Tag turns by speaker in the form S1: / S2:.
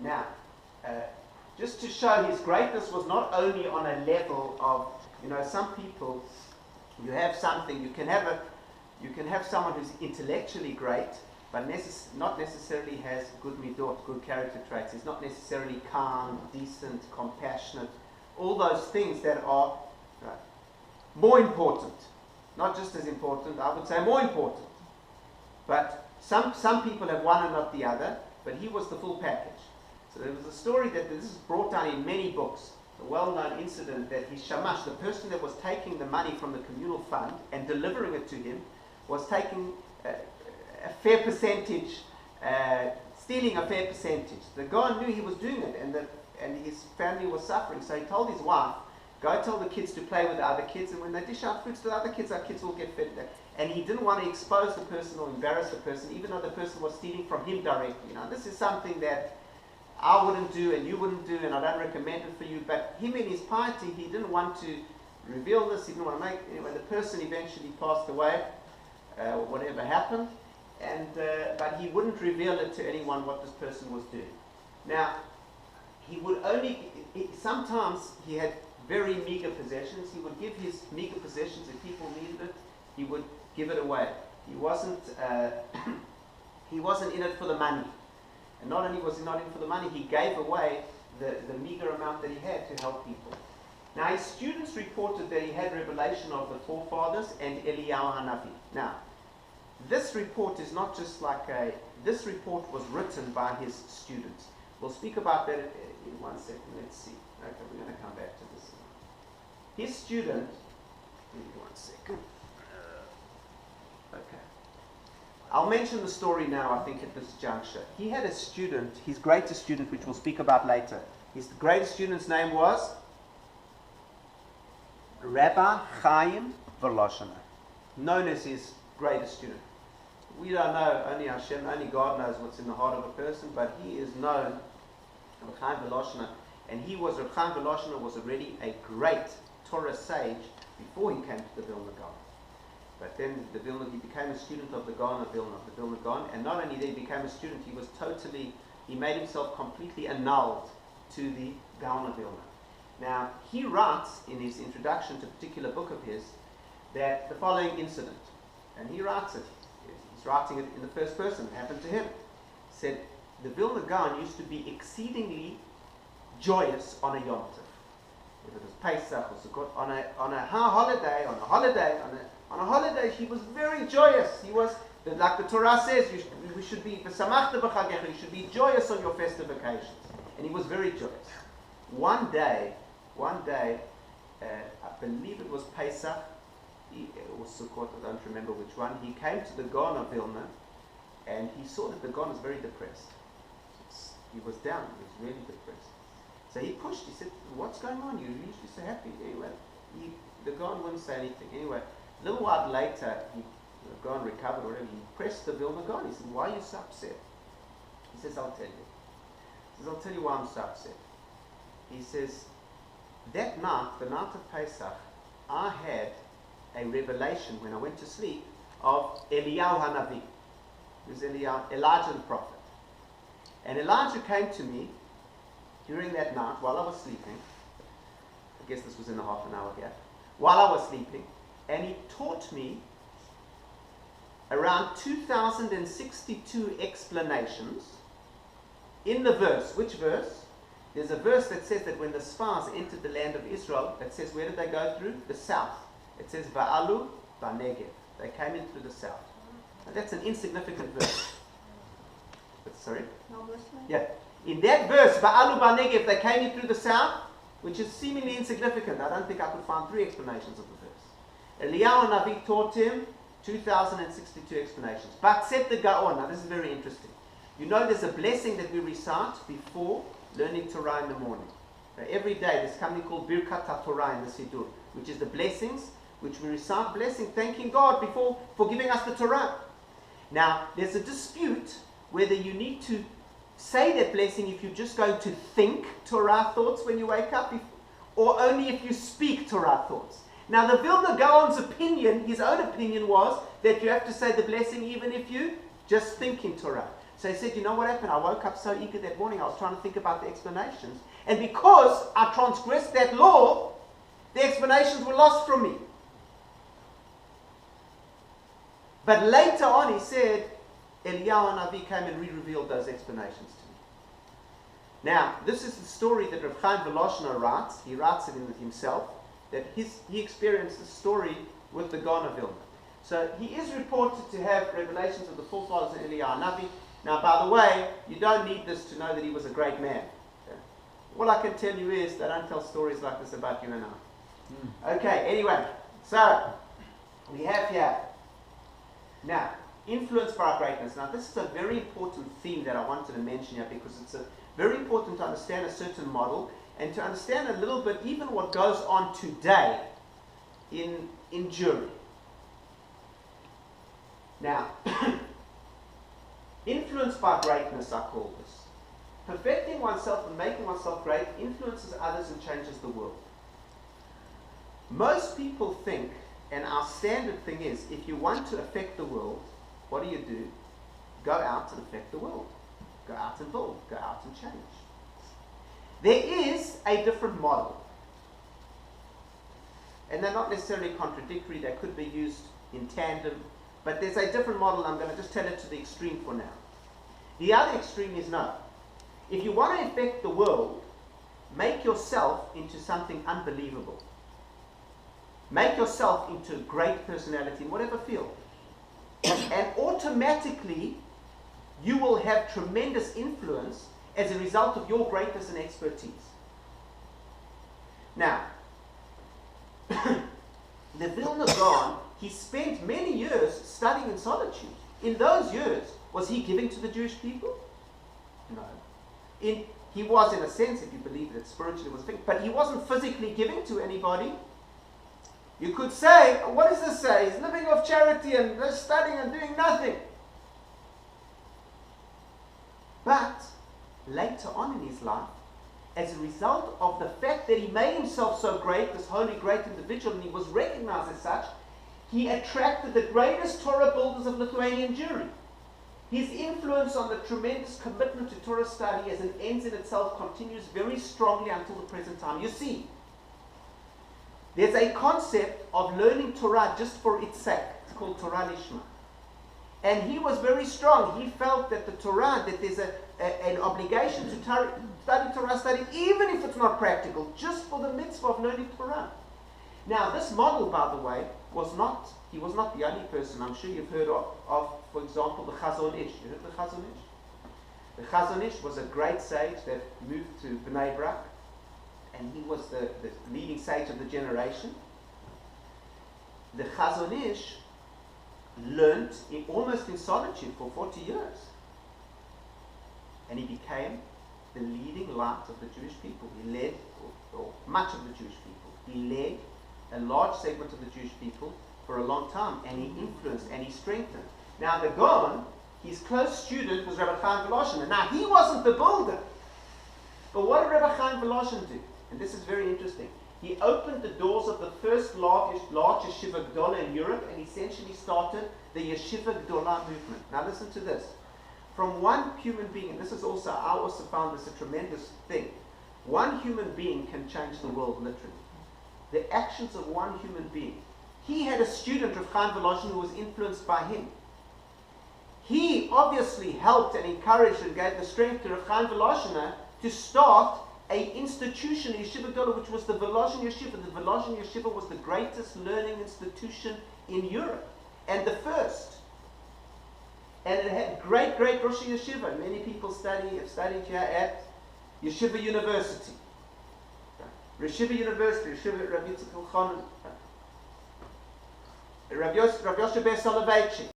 S1: Now, just to show his greatness was not only on a level of, some people, you have something, you can have someone who's intellectually great, but not necessarily has good midot, good character traits. He's not necessarily calm, decent, compassionate, all those things that are more important. Not just as important, I would say more important. But some people have one and not the other, but he was the full package. So there was a story that this is brought down in many books, a well-known incident that his shamash, the person that was taking the money from the communal fund and delivering it to him, was taking a fair percentage, stealing a fair percentage. The guy knew he was doing it, and his family was suffering, so he told his wife, go tell the kids to play with the other kids, and when they dish out fruits to the other kids, our kids will get fed. And he didn't want to expose the person or embarrass the person, even though the person was stealing from him directly. This is something that I wouldn't do and you wouldn't do, and I don't recommend it for you. But him in his piety, he didn't want to reveal this. He didn't want to make. Anyway, the person eventually passed away, whatever happened, but he wouldn't reveal it to anyone what this person was doing. Now, he would sometimes he had very meager possessions. He would give his meager possessions if people needed it. He would give it away. He wasn't in it for the money. And not only was he not in for the money, he gave away the meager amount that he had to help people. Now, his students reported that he had revelation of the forefathers and Eliyahu Hanavi. Now, this report is not just this report was written by his students. We'll speak about that in 1 second. Let's see. Okay, we're going to come back to this. His student, give me 1 second. Okay. I'll mention the story now, I think, at this juncture. He had a student, his greatest student, which we'll speak about later. His greatest student's name was Rabbi Chaim Voloshener, known as his greatest student. We don't know, only Hashem, only God knows what's in the heart of a person, but he is known, Rabbi Chaim Voloshener, and Rabbi Chaim Voloshener was already a great Torah sage before he came to the Vilna Gaon. But then he became a student of the Gaon of the Vilna Gaon, and not only did he become a student, he made himself completely annulled to the Gaon of Vilna. Now, he writes in his introduction to a particular book of his that the following incident, and he writes it, he's writing it in the first person, it happened to him. He said, the Vilna Gaon used to be exceedingly joyous on a Yom Tov. If it was Pesach or Sukkot, on a holiday, he was very joyous. He was, like the Torah says, we should be, you should be joyous on your festive occasions. And he was very joyous. One day, I believe it was Pesach, or Sukkot, I don't remember which one, he came to the Gaon of Vilna, and he saw that the Gaon was very depressed. He was down, he was really depressed. So he said, what's going on? You're usually so happy. Anyway, the Gaon wouldn't say anything. Anyway, a little while later, the Gaon recovered or whatever. He pressed the Vilna Gaon. He said, why are you so upset? He says, I'll tell you. He says, I'll tell you why I'm so upset. He says, that night, the night of Pesach, I had a revelation when I went to sleep of Eliyahu Hanavi, who's Elijah the prophet. And Elijah came to me during that night while I was sleeping. I guess this was in a half an hour gap. While I was sleeping, and he taught me around 2,062 explanations in the verse. Which verse? There's a verse that says that when the spies entered the land of Israel, it says, where did they go through? The south. It says, Va'alu Ba'negev. They came in through the south. Now, that's an insignificant verse. Sorry?
S2: No Muslim?
S1: Yeah. In that verse, Va'alu Ba'negev, they came in through the south, which is seemingly insignificant. I don't think I could find 3 explanations of the verse. Eliyahu Navi taught him 2,062 explanations. But said the Gaon, now this is very interesting. You know there's a blessing that we recite before learning Torah in the morning. Every day there's something called Birkat HaTorah in the Siddur, which is the blessings, which we recite blessing, thanking God for giving us the Torah. Now, there's a dispute whether you need to say that blessing if you're just going to think Torah thoughts when you wake up, or only if you speak Torah thoughts. Now, the Vilna Gaon's opinion, his own opinion was that you have to say the blessing even if you just think in Torah. So he said, you know what happened? I woke up so eager that morning, I was trying to think about the explanations. And because I transgressed that law, the explanations were lost from me. But later on, he said, Eliyahu Navi came and re-revealed those explanations to me. Now, this is the story that Reb Chaim Volozhiner writes. He writes it in himself, that he experienced the story with the Gaon of Vilna. So he is reported to have revelations of the forefathers of Eliyahu Navi. Now, by the way, you don't need this to know that he was a great man. Okay? All I can tell you is they don't tell stories like this about you and I. Okay, anyway, so we have here now influenced by greatness. Now, this is a very important theme that I wanted to mention here because it's very important to understand a certain model and to understand a little bit even what goes on today in Jewry. Now, influenced by greatness, I call this. Perfecting oneself and making oneself great influences others and changes the world. Most people think, and our standard thing is, if you want to affect the world, what do? Go out and affect the world. Go out and build. Go out and change. There is a different model. And they're not necessarily contradictory. They could be used in tandem. But there's a different model. I'm going to just tell it to the extreme for now. The other extreme is no. If you want to affect the world, make yourself into something unbelievable. Make yourself into a great personality in whatever field. And automatically, you will have tremendous influence as a result of your greatness and expertise. Now, the Vilna Gaon, he spent many years studying in solitude. In those years, was he giving to the Jewish people? No. He was, in a sense, if you believe that spiritually was a thing, but he wasn't physically giving to anybody. You could say, what does this say? He's living off charity and just studying and doing nothing. But later on in his life, as a result of the fact that he made himself so great, this holy, great individual, and he was recognized as such, he attracted the greatest Torah builders of Lithuanian Jewry. His influence on the tremendous commitment to Torah study as an end in itself continues very strongly until the present time. You see, there's a concept of learning Torah just for its sake. It's called Torah Lishma. And he was very strong. He felt that the Torah, that there's an obligation to study Torah, even if it's not practical, just for the mitzvah of learning Torah. Now, this model, by the way, he was not the only person. I'm sure you've heard of for example, the Chazon Ish. You heard the Chazon Ish? The Chazon Ish was a great sage that moved to Barak, and he was the leading sage of the generation. The Chazon Ish learnt almost in solitude for 40 years. And he became the leading light of the Jewish people. He led, or much of the Jewish people, he led a large segment of the Jewish people for a long time, and he influenced and he strengthened. Now the Gaon, his close student was Rabbi Chaim Volozhiner. Now he wasn't the builder. But what did Rabbi Chaim Volozhiner do? And this is very interesting. He opened the doors of the first large Yeshiva Gdola in Europe and essentially started the Yeshiva Gdola movement. Now listen to this. From one human being, and this is also, I also found this a tremendous thing. One human being can change the world literally. The actions of one human being. He had a student, Rav Chaim Volozhiner, who was influenced by him. He obviously helped and encouraged and gave the strength to Rav Chaim Volozhiner to start an institution, Yeshiva Gdola, which was the Volozhin Yeshiva. The Volozhin Yeshiva was the greatest learning institution in Europe, and the first. And it had great Rosh Yeshiva. Many people have studied here at Yeshiva University. Yeshiva University, Yeshiva Rav Yitzchak Elchanan, Rav Yoshe Ber Soloveitchik.